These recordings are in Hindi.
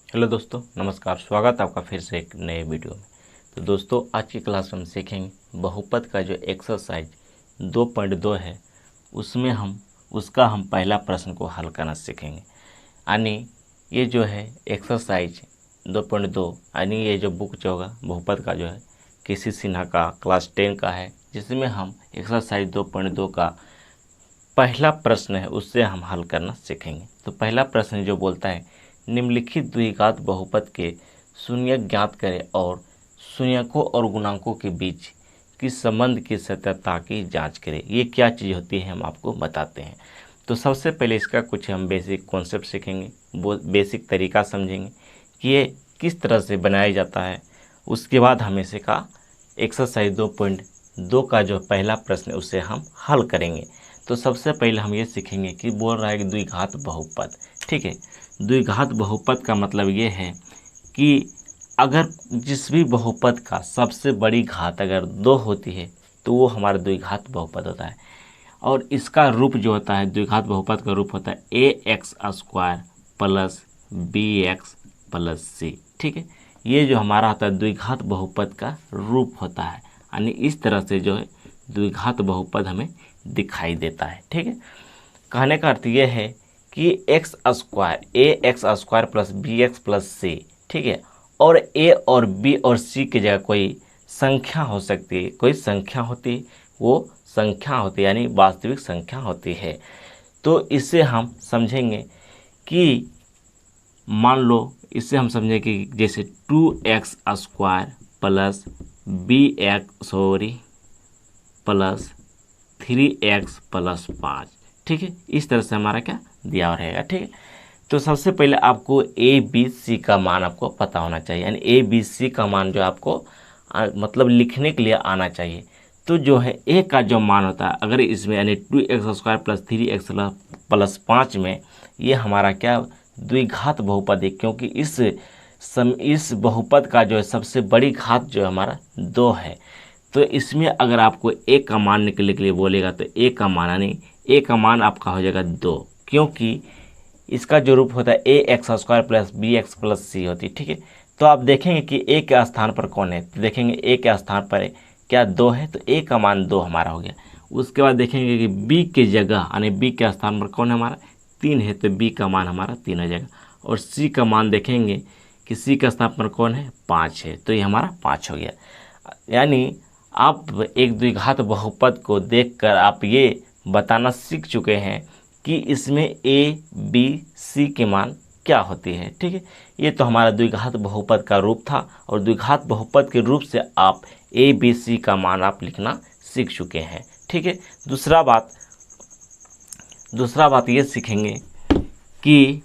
हेलो दोस्तों, नमस्कार। स्वागत है आपका फिर से एक नए वीडियो में। तो दोस्तों, आज की क्लास में हम सीखेंगे बहुपद का जो एक्सरसाइज 2.2 है, उसमें हम पहला प्रश्न को हल करना सीखेंगे। यानी ये जो है एक्सरसाइज 2.2, यानी ये जो बुक जो होगा बहुपद का जो है केसी सिन्हा का क्लास 10 का है, जिसमें हम एक्सरसाइज 2.2 का पहला प्रश्न है उससे हम हल करना सीखेंगे। तो पहला प्रश्न जो बोलता है, निम्नलिखित द्विघात बहुपद के शून्यक ज्ञात करें और शून्यकों और गुणांकों के बीच की संबंध की सत्यता की जांच करें। ये क्या चीज़ होती है हम आपको बताते हैं। तो सबसे पहले इसका कुछ हम बेसिक कॉन्सेप्ट सीखेंगे, वो बेसिक तरीका समझेंगे कि ये किस तरह से बनाया जाता है। उसके बाद हम इसे का एक्सरसाइज 2.2 का जो पहला प्रश्न है उसे हम हल करेंगे। तो सबसे पहले हम ये सीखेंगे कि बोल रहा है कि द्विघात बहुपद। ठीक है, द्विघात बहुपद का मतलब ये है कि अगर जिस भी बहुपद का सबसे बड़ी घात अगर 2 होती है तो वो हमारा द्विघात बहुपद होता है। और इसका रूप जो होता है, द्विघात बहुपद का रूप होता है ax² plus bx plus c। ठीक है, ये जो हमारा होता है द्विघात बहुपद का रूप होता है। यानी इस तरह से जो है द्विघात बहुपद हमें दिखाई देता है। ठीक है, कहने का अर्थ ये है कि ax² plus bx plus c, ठीक है, और a और b और c की जगह कोई संख्या हो सकती है, कोई संख्या होती है, वो संख्या होती है यानी वास्तविक संख्या होती है। तो इससे हम समझेंगे कि मान लो, इससे हम समझें कि जैसे 2x² plus plus 3x plus 5। ठीक है, इस तरह से हमारा क्या दिया रहेगा। ठीक है, तो सबसे पहले आपको ए बी सी का मान आपको पता होना चाहिए, यानी ए बी सी का मान जो आपको मतलब लिखने के लिए आना चाहिए। तो जो है ए का जो मान होता है, अगर इसमें यानी 2x² प्लस 3x प्लस 5 में ये हमारा क्या द्विघात बहुपद है, क्योंकि इस बहुपद का जो है सबसे बड़ी घात जो है हमारा 2 है। तो इसमें अगर आपको ए का मान निकलने के लिए बोलेगा तो ए का मान यानी ए का मान आपका हो जाएगा 2, क्योंकि इसका जो रूप होता है ax² प्लस bx प्लस सी होती है। ठीक है, तो आप देखेंगे कि ए के स्थान पर कौन है, तो देखेंगे ए के स्थान पर क्या 2 है, तो ए का मान 2 हमारा हो गया। उसके बाद देखेंगे कि बी की जगह यानी बी के स्थान पर कौन है हमारा 3 है, तो बी का मान हमारा 3 हो जाएगा। और सी का मान देखेंगे कि सी के स्थान पर कौन है 5 है, तो ये हमारा 5 हो गया। यानी आप एक द्विघात बहुपद को देखकर आप ये बताना सीख चुके हैं कि इसमें ए बी सी के मान क्या होती है। ठीक है, ये तो हमारा द्विघात बहुपद का रूप था, और द्विघात बहुपद के रूप से आप ए बी सी का मान आप लिखना सीख चुके हैं। ठीक है, दूसरा बात ये सीखेंगे कि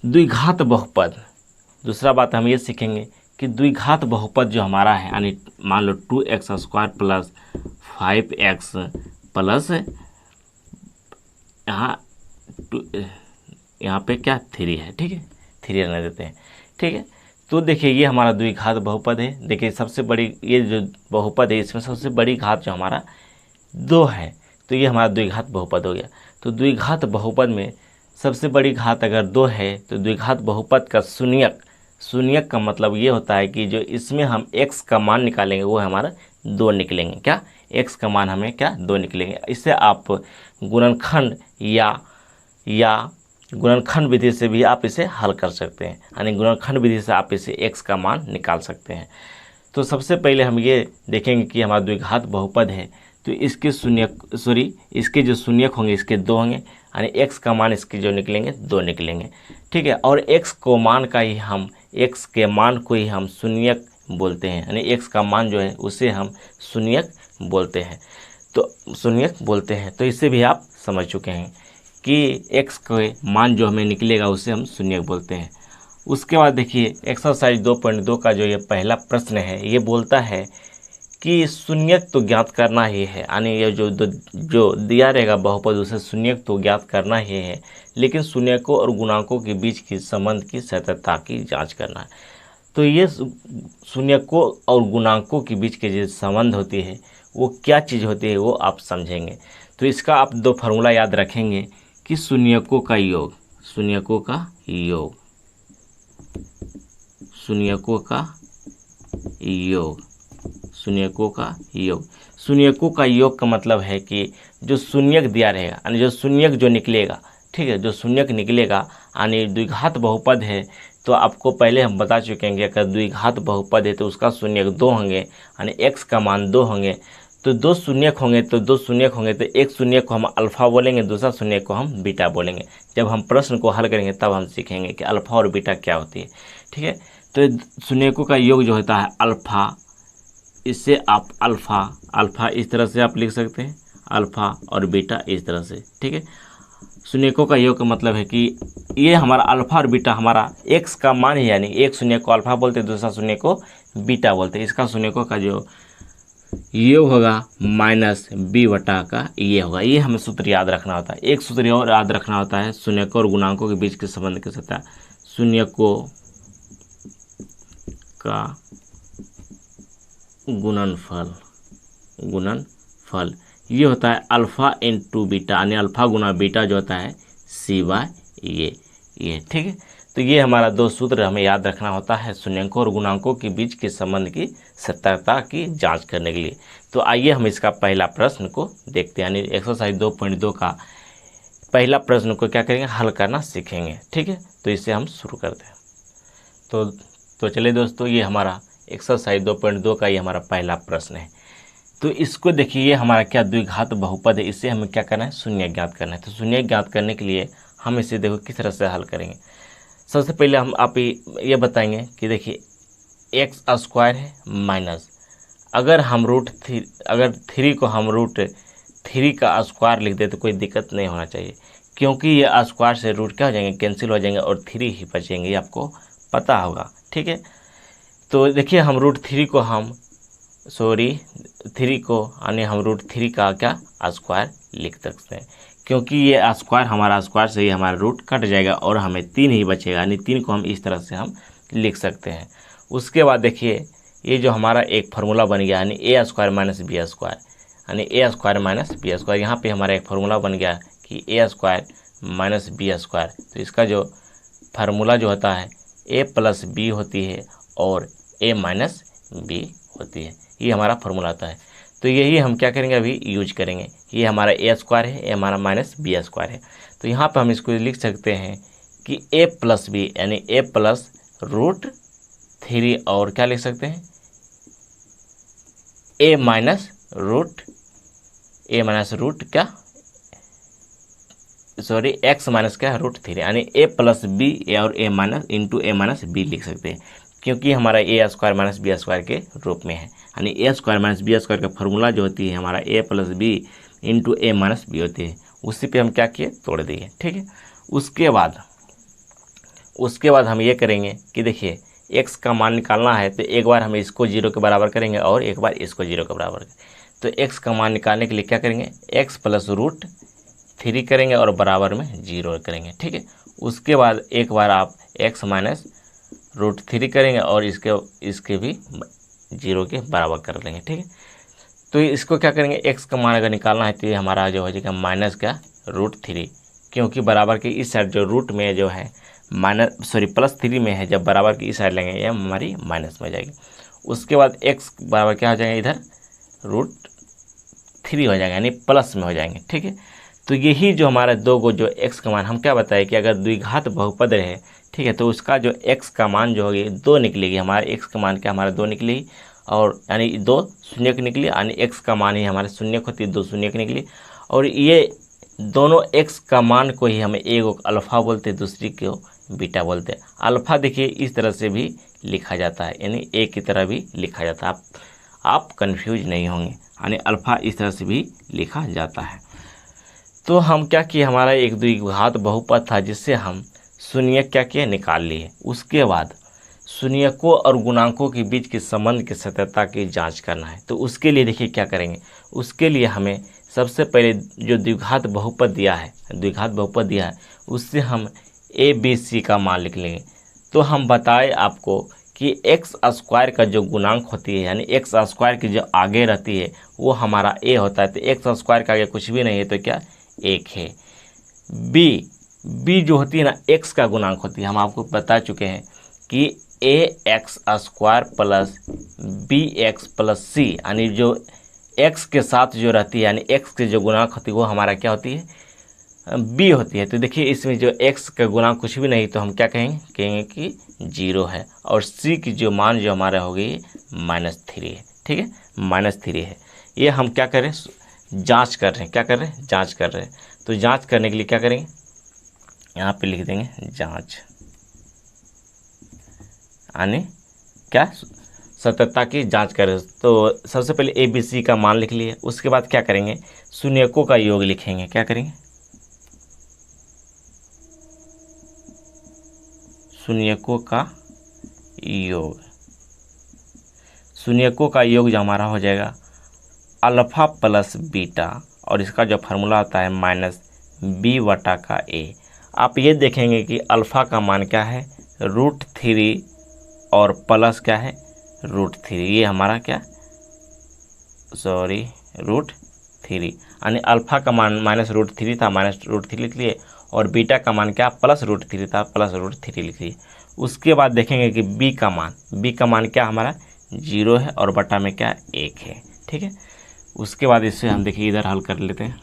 द्विघात बहुपद, दूसरा बात हम ये सीखेंगे कि द्विघात बहुपद जो हमारा है, यानी मान लो 2x² प्लस 5x प्लस यहाँ पे क्या 3 है। ठीक है, 3 रहने देते हैं। ठीक है, तो देखिए ये हमारा द्विघात बहुपद है। देखिए सबसे बड़ी ये जो बहुपद है इसमें सबसे बड़ी घात जो हमारा 2 है, तो ये हमारा द्विघात बहुपद हो गया। तो द्विघात बहुपद में सबसे बड़ी घात अगर 2 है तो द्विघात बहुपद का शून्यक का मतलब ये होता है कि जो इसमें हम x का मान निकालेंगे वो हमारा 2 निकलेंगे। क्या x का मान हमें क्या 2 निकलेंगे। इससे आप गुणनखंड या गुणनखंड विधि से भी आप इसे हल कर सकते हैं, यानी गुणनखंड विधि से आप इसे x का मान निकाल सकते हैं। तो सबसे पहले हम ये देखेंगे कि हमारा द्विघात बहुपद है, तो इसके इसके जो शून्यक होंगे इसके 2 होंगे, यानी x का मान इसके जो निकलेंगे 2 निकलेंगे। ठीक है, और x के मान को ही हम शून्यक बोलते हैं, यानी x का मान जो है उसे हम शून्यक बोलते हैं। तो इससे भी आप समझ चुके हैं कि x के मान जो हमें निकलेगा उसे हम शून्यक बोलते हैं। उसके बाद देखिए एक्सरसाइज 2.2 का जो ये पहला प्रश्न है, ये बोलता है कि शून्यक तो ज्ञात करना ही है, यानी ये जो दिया रहेगा बहुपद उसे शून्यक तो ज्ञात करना ही है, लेकिन शून्यकों और गुणांकों के बीच की संबंध की सत्यता की जांच करना है। तो ये शून्यकों और गुणांकों के बीच की जो संबंध होती है वो क्या चीज़ होती है वो आप समझेंगे। तो इसका आप 2 फार्मूला याद रखेंगे कि शून्यकों का योग, शून्यकों का योग, शून्यकों का योग, शून्यकों का योग। शून्यकों का योग का मतलब है कि जो शून्यक दिया रहेगा यानी जो शून्यक जो निकलेगा, ठीक है, जो शून्यक निकलेगा यानी द्विघात बहुपद है, तो आपको पहले हम बता चुके हैं कि अगर द्विघात बहुपद है तो उसका शून्यक 2 होंगे यानी x का मान 2 होंगे। तो 2 शून्यक होंगे तो एक शून्यक को हम अल्फा बोलेंगे, दूसरा शून्यक को हम बीटा बोलेंगे। जब हम प्रश्न को हल करेंगे तब हम सीखेंगे कि अल्फा और बीटा क्या होती है, ठीक है। तो शून्यकों का योग जो होता है अल्फा, इससे आप अल्फा इस तरह से आप लिख सकते हैं, अल्फा और बीटा इस तरह से, ठीक है। शून्यकों का योग का मतलब है कि ये हमारा अल्फा और बीटा हमारा x का मान है, यानी एक शून्य को अल्फा बोलते हैं, दूसरा शून्य को बीटा बोलते हैं। इसका शून्यकों का जो योग होगा माइनस b बटा का ये होगा। ये हमें सूत्र याद रखना होता है। एक सूत्र और याद रखना होता है, शून्यकों और गुणांकों के बीच के संबंध के साथ शून्यकों का गुणनफल ये होता है अल्फा इंटू बीटा, यानी अल्फा गुना बीटा जो होता है सी बाय ये, ठीक है। तो ये हमारा 2 सूत्र हमें याद रखना होता है शून्यकों और गुणांकों के बीच के संबंध की सत्यता की जांच करने के लिए। तो आइए हम इसका पहला प्रश्न को देखते हैं, यानी एक्सरसाइज 2.2 का पहला प्रश्न को क्या करेंगे, हल करना सीखेंगे, ठीक है। तो इसे हम शुरू करते हैं। तो चलिए दोस्तों, ये हमारा एक्सरसाइज 2.2 का ये हमारा पहला प्रश्न है। तो इसको देखिए, ये हमारा क्या द्विघात बहुपद है, इससे हमें क्या करना है, शून्य ज्ञात करना है। तो शून्य ज्ञात करने के लिए हम इसे देखो किस तरह से हल करेंगे। सबसे पहले हम आप ये बताएंगे कि देखिए एक्स स्क्वायर है माइनस, अगर हम अगर 3 को हम √3 का स्क्वायर लिख दे तो कोई दिक्कत नहीं होना चाहिए, क्योंकि ये स्क्वायर से रूट क्या हो जाएंगे, कैंसिल हो जाएंगे और 3 ही बचेंगे, ये आपको पता होगा, ठीक है। तो देखिए हम √3 को यानी हम √3 का क्या स्क्वायर लिख सकते हैं, क्योंकि ये स्क्वायर हमारा स्क्वायर से ही हमारा रूट कट जाएगा और हमें 3 ही बचेगा, यानी 3 को हम इस तरह से हम लिख सकते हैं। उसके बाद देखिए ये जो हमारा एक फार्मूला बन गया, यानी a² माइनस b स्क्वायर, यानी a² माइनस b स्क्वायर, यहाँ पे हमारा एक फार्मूला बन गया कि a² माइनस b स्क्वायर। तो इसका जो फार्मूला जो होता है a प्लस b होती है और a माइनस b होती है, ये हमारा फार्मूला आता है। तो यही हम क्या करेंगे, अभी यूज करेंगे। ये हमारा a² है, ये हमारा माइनस b स्क्वायर है। तो यहाँ पर हम इसको लिख सकते हैं कि a प्लस b यानी a प्लस √3 और क्या लिख सकते हैं, a माइनस x माइनस क्या √3 यानी a प्लस b और a minus into a minus b लिख सकते हैं, क्योंकि हमारा a² माइनस b स्क्वायर के रूप में है। यानी a² माइनस b स्क्वायर का फार्मूला जो होती है हमारा a plus b into a minus b होती है, उसी पे हम क्या किए, तोड़ दिए, ठीक है। उसके बाद हम ये करेंगे कि देखिए x का मान निकालना है, तो एक बार हम इसको 0 के बराबर करेंगे और एक बार इसको 0 के बराबर करेंगे। तो x का मान निकालने के लिए क्या करेंगे, x प्लस √3 करेंगे और बराबर में 0 करेंगे, ठीक है। उसके बाद एक बार आप x माइनस √3 करेंगे और इसके भी 0 के बराबर कर लेंगे, ठीक है। तो इसको क्या करेंगे, x का मान अगर निकालना है तो ये हमारा जो हो जाएगा माइनस का √3, क्योंकि बराबर के इस साइड जो रूट में जो है प्लस 3 में है, जब बराबर की इस साइड लेंगे ये हमारी माइनस में जाएगी। उसके बाद x बराबर क्या हो जाएगा, इधर √3 हो जाएगा, यानी प्लस में हो जाएंगे, ठीक है। तो यही जो हमारा 2 को जो x का मान हम क्या बताए कि अगर द्विघात बहुपद रहे, ठीक है, तो उसका जो x का मान जो होगी 2 निकलेगी। हमारा x का मान क्या हमारा 2 निकलेगी, और यानी 2 शून्यक निकली, यानी x का मान ही हमारे शून्यक होती है, 2 शून्यक निकली। और ये दोनों x का मान को ही हमें एक को अल्फ़ा बोलते हैं, दूसरी को बीटा बोलते हैं। अल्फ़ा देखिए इस तरह से भी लिखा जाता है, यानी a की तरह भी लिखा जाता है, आप कंफ्यूज नहीं होंगे, यानी अल्फ़ा इस तरह से भी लिखा जाता है। तो हम क्या किए, हमारा एक द्विघात बहुपद था जिससे हम शून्यक क्या किए, निकाल लिए। उसके बाद शून्यकों और गुणांकों के बीच के संबंध की सत्यता की जांच करना है। तो उसके लिए देखिए क्या करेंगे, उसके लिए हमें सबसे पहले जो द्विघात बहुपद दिया है उससे हम a b c का मान लिख लेंगे। तो हम बताए आपको कि x² का जो गुणांक होती है, यानी x² की जो आगे रहती है वो हमारा a होता है। तो x² के आगे कुछ भी नहीं है तो क्या 1 है। बी जो होती है ना एक्स का गुणांक होती है। हम आपको बता चुके हैं कि a x square plus b x plus c, यानी जो एक्स के साथ जो रहती है यानी एक्स की जो गुणांक होती है वो हमारा क्या होती है, बी होती है। तो देखिए इसमें जो एक्स का गुणांक कुछ भी नहीं तो हम क्या कहेंगे कि 0 है, और सी की जो मान जो हमारा होगी -3 है। ठीक है, -3 है। ये हम क्या करें, जांच कर रहे हैं, क्या कर रहे हैं, जांच कर रहे हैं। तो जांच करने के लिए क्या करेंगे, यहाँ पे लिख देंगे जांच, यानी क्या, सत्यता की जांच करें। तो सबसे पहले ए बी सी का मान लिख लिए, उसके बाद क्या करेंगे, शून्यकों का योग लिखेंगे। क्या करेंगे, शून्यकों का योग। शून्यकों का योग जो हमारा हो जाएगा अल्फा प्लस बीटा, और इसका जो फार्मूला होता है -b/a। आप ये देखेंगे कि अल्फ़ा का मान क्या है, √3 और प्लस क्या है, √3। ये हमारा क्या, √3, यानी अल्फ़ा का मान -√3 था, -√3 लिख लिए, और बीटा का मान क्या, +√3 था, +√3 लिख लिए। उसके बाद देखेंगे कि बी का मान क्या हमारा 0 है, और बटा में क्या 1 है। ठीक है, उसके बाद इससे हम देखिए इधर हल कर लेते हैं।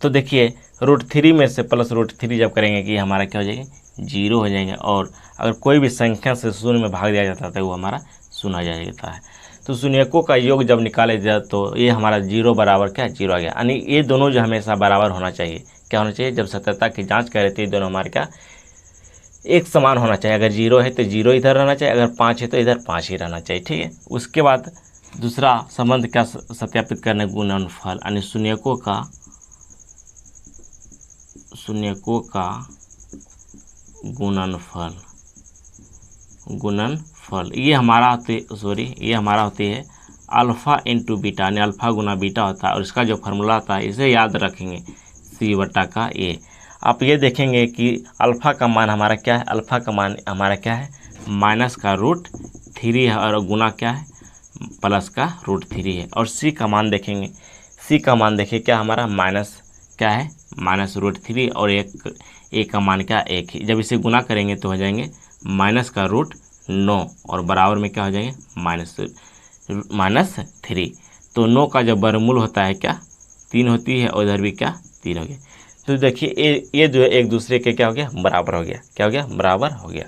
तो देखिए √3 में से +√3 जब करेंगे कि हमारा क्या हो जाएगा, 0 हो जाएंगे, और अगर कोई भी संख्या से शून्य में भाग दिया जाता है तो वो हमारा शून्य आ जाता है। तो शून्यकों का योग जब निकाले जाए तो ये हमारा 0 बराबर क्या, 0 आ गया, यानी ये दोनों जो हमेशा बराबर होना चाहिए। क्या होना चाहिए, जब सत्यता की जाँच करे तो ये दोनों हमारे क्या, एक समान होना चाहिए। अगर 0 है तो 0 इधर रहना चाहिए, अगर 5 है तो इधर 5 ही रहना चाहिए। ठीक है, उसके बाद दूसरा संबंध क्या सत्यापित करने, गुणनफल, यानी शून्यकों का गुणनफल। ये हमारा होती है अल्फ़ा इंटू बीटा, यानी अल्फ़ा गुना बीटा होता है, और इसका जो फार्मूला आता है इसे याद रखेंगे, c/a। आप ये देखेंगे कि अल्फ़ा का मान हमारा क्या है, अल्फ़ा का मान हमारा क्या है, -√3 है, और गुना क्या है, प्लस का √3 है। और सी का मान देखेंगे, देखिए क्या हमारा क्या है, -√3, और एक का मान क्या, 1 ही। जब इसे गुना करेंगे तो हो जाएंगे -9, और बराबर में क्या हो जाएंगे, -3। तो 9 का जब वर्गमूल होता है क्या, 3 होती है, और इधर भी क्या, 3 हो गया। तो देखिए ये जो है एक दूसरे के क्या हो गया, बराबर हो गया। क्या हो गया, बराबर हो गया।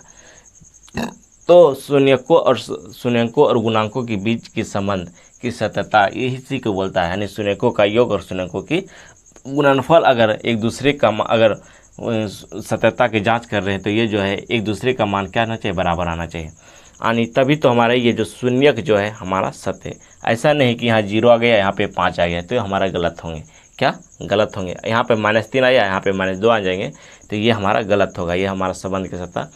तो शून्यकों और गुणांकों के बीच की संबंध की सत्यता इसी को बोलता है, यानी शून्यकों का योग और शून्यकों की गुणनफल अगर एक दूसरे का अगर सत्यता की जांच कर रहे हैं तो ये जो है एक दूसरे का मान क्या आना चाहिए, बराबर आना चाहिए, यानी तभी तो हमारा ये जो शून्यक जो है हमारा सत्य। ऐसा नहीं कि यहाँ 0 आ गया, यहाँ पे 5 आ गया, तो हमारा गलत होंगे। क्या गलत होंगे, यहाँ पे -3 आया, यहाँ पे -2 आ जाएंगे, तो ये हमारा गलत होगा। ये हमारा संबंध की सत्ता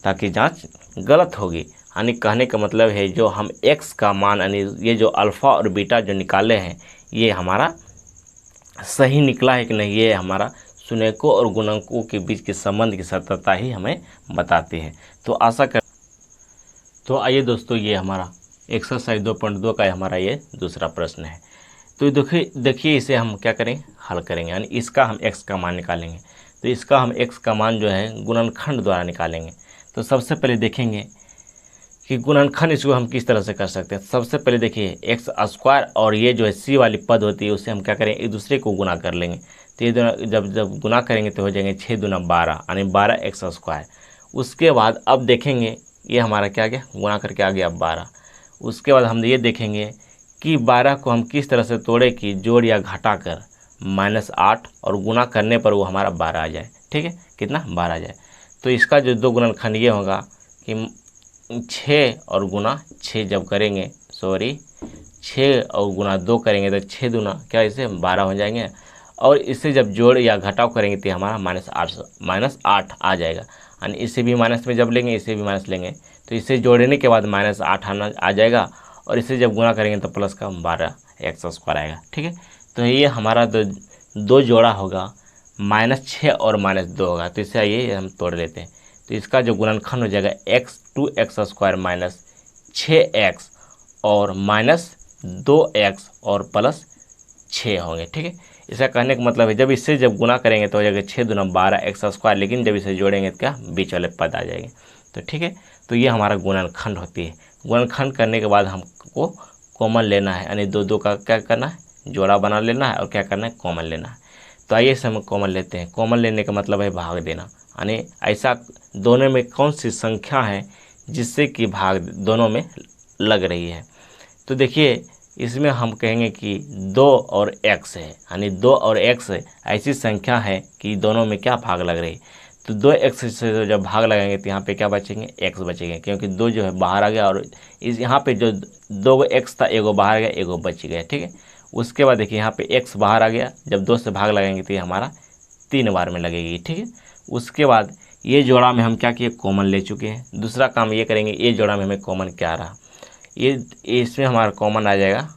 ताकि जांच गलत होगी। यानी कहने का मतलब है जो हम एक्स का मान, यानी ये जो अल्फ़ा और बीटा जो निकाले हैं ये हमारा सही निकला है कि नहीं, ये हमारा शून्यकों और गुणकों के बीच के संबंध की सत्यता ही हमें बताती है। तो तो आइए दोस्तों, ये हमारा एक्सरसाइज 2.2 का हमारा ये दूसरा प्रश्न है। तो देखिए इसे हम क्या करेंगे, हल करेंगे, यानी इसका हम एक्स का मान निकालेंगे। तो इसका हम एक्स का मान जो है गुणनखंड द्वारा निकालेंगे। तो सबसे पहले देखेंगे कि गुणनखंड इसको हम किस तरह से कर सकते हैं। सबसे पहले देखिए x² और ये जो है c वाली पद होती है उससे हम क्या करेंगे, एक दूसरे को गुना कर लेंगे। तो ये जब गुना करेंगे तो हो जाएंगे 6 दूना 12, यानी 12x²। उसके बाद अब देखेंगे ये हमारा क्या आ गया, गुना करके आ गया 12। उसके बाद हम ये देखेंगे कि 12 को हम किस तरह से तोड़े कि जोड़ या घटा कर -8 और गुना करने पर वो हमारा 12 आ जाए। ठीक है, कितना, 12 आ जाए। तो इसका जो दो गुणनखंड ये होगा कि 6 और गुना 6 जब करेंगे, 6 और गुना 2 करेंगे तो 6 दूना क्या, इसे 12 हो जाएंगे। और इससे जब जोड़ या घटाव करेंगे तो हमारा -8 आ जाएगा, यानी इसे भी माइनस में जब लेंगे इसे भी माइनस लेंगे तो इसे जोड़ने के बाद -8 आ जाएगा, और इसे जब गुना करेंगे तो प्लस का 12x² आएगा। ठीक है, तो ये हमारा दो जोड़ा होगा, -6 और -2 होगा। तो इसे आइए हम तोड़ लेते हैं। तो इसका जो गुणनखंड हो जाएगा 2x² -6x और -2x और +6 होंगे। ठीक है, इसका कहने का मतलब है जब इससे जब गुना करेंगे तो हो जाएगा 6 दूना 12 एक्स स्क्वायर, लेकिन जब इसे जोड़ेंगे तो क्या बीच वाले पद आ जाएंगे। तो ठीक है, तो ये हमारा गुणनखंड होती है। गुणनखंड करने के बाद हमको कॉमन लेना है, यानी दो दो का क्या करना है, जोड़ा बना लेना है और क्या करना है, कॉमन लेना है। तो आइए से हम कॉमन लेते हैं। कॉमन लेने का मतलब है भाग देना, यानी ऐसा दोनों में कौन सी संख्या है जिससे कि भाग दोनों में लग रही है। तो देखिए इसमें हम कहेंगे कि 2 और x है, यानी 2 और x ऐसी संख्या है कि दोनों में क्या भाग लग रही है। तो 2x से जब भाग लगाएंगे तो यहाँ पे क्या बचेंगे, x बचेंगे, क्योंकि 2 जो है बाहर आ गया और इस यहाँ पे जो 2 x था एगो बाहर आ गया, एगो बच गया। ठीक है, उसके बाद देखिए यहाँ पे x बाहर आ गया, जब 2 से भाग लगाएंगे तो ये हमारा 3 बार में लगेगी। ठीक है, उसके बाद ये जोड़ा में हम क्या किए, कॉमन ले चुके हैं। दूसरा काम ये करेंगे, ये जोड़ा में हमें कॉमन क्या आ रहा, ये इसमें हमारा कॉमन आ जाएगा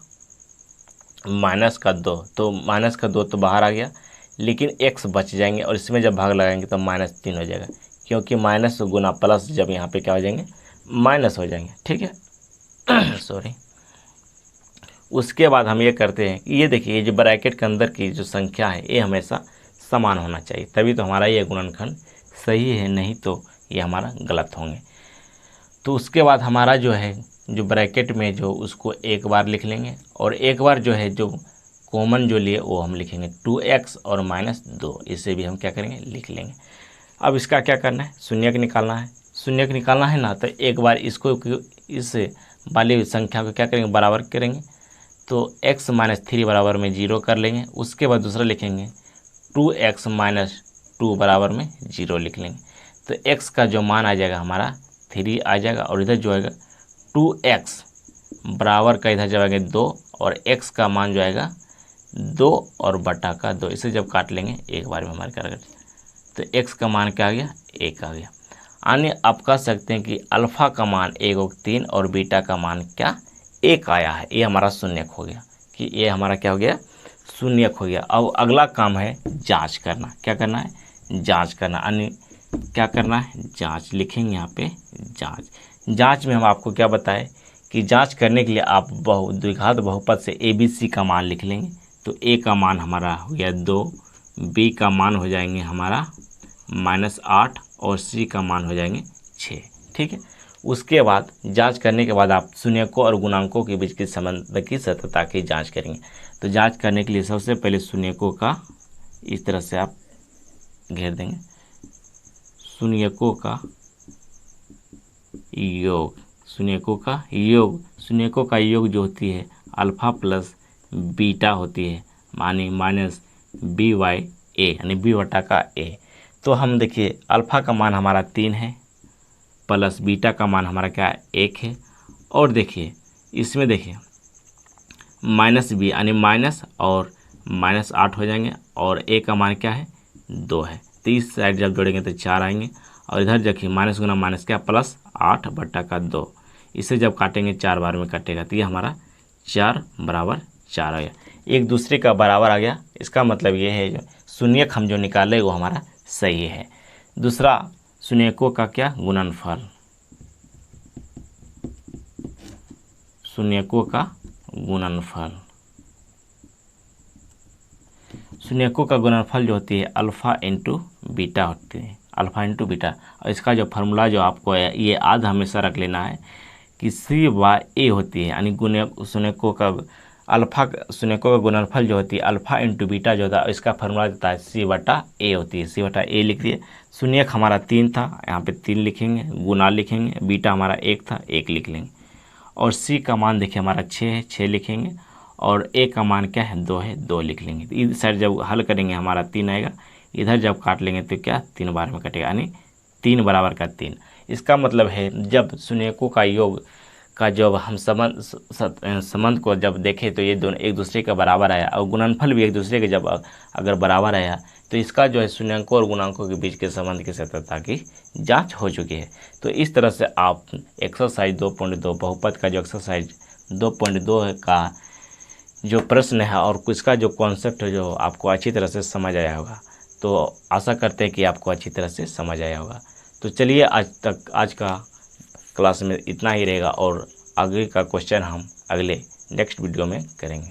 -2। तो -2 तो बाहर आ गया, लेकिन x बच जाएंगे और इसमें जब भाग लगाएंगे तो -3 हो जाएगा, क्योंकि माइनस गुना प्लस जब यहाँ पे क्या हो जाएंगे, माइनस हो जाएंगे। ठीक है सॉरी। उसके बाद हम ये करते हैं कि ये देखिए ये जो ब्रैकेट के अंदर की जो संख्या है ये हमेशा समान होना चाहिए, तभी तो हमारा ये गुणनखंड सही है, नहीं तो ये हमारा गलत होंगे। तो उसके बाद हमारा जो है जो ब्रैकेट में जो उसको एक बार लिख लेंगे और एक बार जो है जो कॉमन जो लिए वो हम लिखेंगे 2x और -2, इसे भी हम क्या करेंगे, लिख लेंगे। अब इसका क्या करना है, शून्यक निकालना है। शून्यक निकालना है ना, तो एक बार इसको इस वाली संख्या को क्या करेंगे, बराबर करेंगे। तो x - 3 बराबर में 0 कर लेंगे। उसके बाद दूसरा लिखेंगे 2x - 2 बराबर में 0 लिख लेंगे। तो x का जो मान आ जाएगा हमारा 3 आ जाएगा और इधर जो आएगा 2x बराबर का इधर जाएंगे 2 और x का मान जो आएगा 2 और बटा का 2। इसे जब काट लेंगे एक बार में हमारे क्या, तो x का मान क्या आ गया, 1 आ गया। यानी आप कह सकते हैं कि अल्फ़ा का मान 1/3 और बीटा का मान क्या 1 आया है। ये हमारा शून्यक हो गया, कि ये हमारा क्या हो गया, शून्यक हो गया। अब अगला काम है जांच करना। क्या करना है, जांच करना, यानी क्या करना है, जांच लिखेंगे यहाँ पे जांच। जांच में हम आपको क्या बताएं कि जांच करने के लिए आप द्विघात बहुपद से ABC का मान लिख लेंगे। तो A का मान हमारा हो गया 2, B का मान हो जाएंगे हमारा -8 और C का मान हो जाएंगे 6। ठीक है, उसके बाद जांच करने के बाद आप शून्यकों और गुणांकों के बीच के संबंध की सत्यता की जांच करेंगे। तो जांच करने के लिए सबसे पहले शून्यकों का इस तरह से आप घेर देंगे, शून्यकों का योग, शून्यकों का योग, शून्यकों का योग जो होती है अल्फ़ा प्लस बीटा होती है, मानी -BA, यानी B बटा का A। तो हम देखिए अल्फ़ा का मान हमारा 3 है प्लस बीटा का मान हमारा क्या है, 1 है। और देखिए इसमें देखिए -B यानी माइनस और -8 हो जाएंगे और A का मान क्या है, 2 है। तो इस साइड जब जोड़ेंगे तो 4 आएंगे और इधर देखिए माइनस गुना माइनस क्या, +8 बटा का 2। इसे जब काटेंगे 4 बार में कटेगा, तो ये हमारा 4 बराबर 4 आ गया, एक दूसरे का बराबर आ गया। इसका मतलब ये है जो शून्यक हम जो निकाले वो हमारा सही है। दूसरा शून्यकों का क्या, गुणनफल, शून्यकों का गुणनफल, शून्यकों का गुणनफल जो होती है अल्फ़ा इंटू बीटा होती है, अल्फ़ा इंटू बीटा। और इसका जो फार्मूला जो आपको है ये याद हमेशा रख लेना है कि C/A होती है, यानी शून्यकों का अल्फ़ा, शून्यकों का गुणनफल जो होती है अल्फ़ा इंटू बीटा जो होता है, इसका फार्मूला देता है C/A होती है। C/A लिख दिए। शून्यक हमारा 3 था, यहाँ पे 3 लिखेंगे, गुना लिखेंगे, बीटा हमारा 1 था, 1 लिख लेंगे। और C का मान देखिए हमारा 6 है, 6 लिखेंगे और A का मान क्या है, 2 है, 2 लिख लेंगे। तो इस साइड जब हल करेंगे हमारा 3 आएगा, इधर जब काट लेंगे तो क्या 3 बार में कटेगा, यानी 3 बराबर का 3। इसका मतलब है जब शून्यकों का योग का जब हम संबंध को जब देखें तो ये दोनों एक दूसरे के बराबर आया और गुणनफल भी एक दूसरे के जब अगर बराबर आया तो इसका जो है शून्यकों और गुणांकों के बीच के संबंध की सत्यता की जांच हो चुकी है। तो इस तरह से आप एक्सरसाइज 2.2 बहुपद का जो एक्सरसाइज 2.2 का जो प्रश्न है और इसका जो कॉन्सेप्ट है जो आपको अच्छी तरह से समझ आया होगा। तो आशा करते हैं कि आपको अच्छी तरह से समझ आया होगा। तो चलिए आज का क्लास में इतना ही रहेगा और आगे का क्वेश्चन हम अगले नेक्स्ट वीडियो में करेंगे।